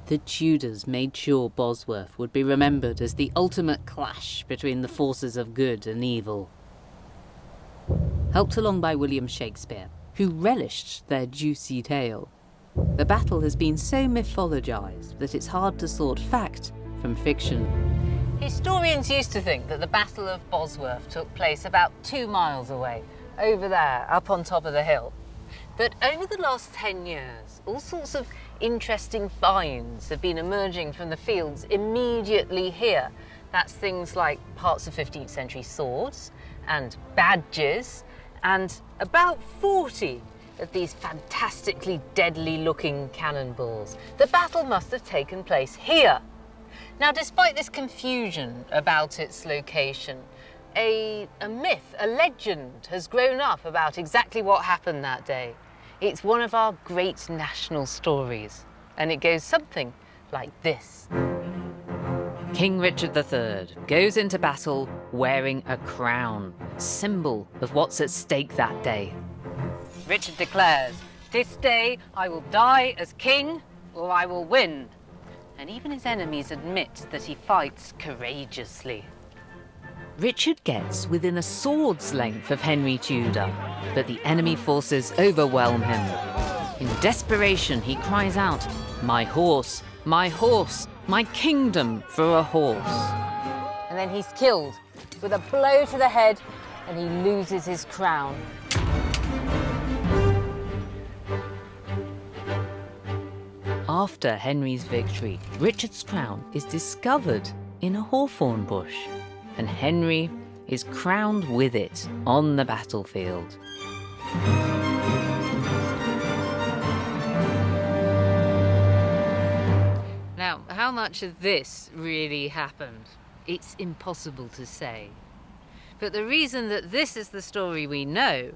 The Tudors made sure Bosworth would be remembered as the ultimate clash between the forces of good and evil. Helped along by William Shakespeare, who relished their juicy tale, the battle has been so mythologised that it's hard to sort fact from fiction. Historians used to think that the Battle of Bosworth took place about 2 miles away, over there, up on top of the hill. But over the last 10 years, all sorts of interesting finds have been emerging from the fields immediately here. That's things like parts of 15th century swords and badges, and about 40 of these fantastically deadly looking cannonballs. The battle must have taken place here. Now, despite this confusion about its location, a myth, a legend has grown up about exactly what happened that day. It's one of our great national stories, and it goes something like this. King Richard III goes into battle wearing a crown, symbol of what's at stake that day. Richard declares, "This day I will die as king, or I will win." And even his enemies admit that he fights courageously. Richard gets within a sword's length of Henry Tudor, but the enemy forces overwhelm him. In desperation, he cries out, my horse, my kingdom for a horse." And then he's killed with a blow to the head, and he loses his crown. After Henry's victory, Richard's crown is discovered in a hawthorn bush, and Henry is crowned with it on the battlefield. Now, how much of this really happened? It's impossible to say. But the reason that this is the story we know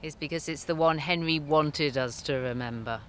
is because it's the one Henry wanted us to remember.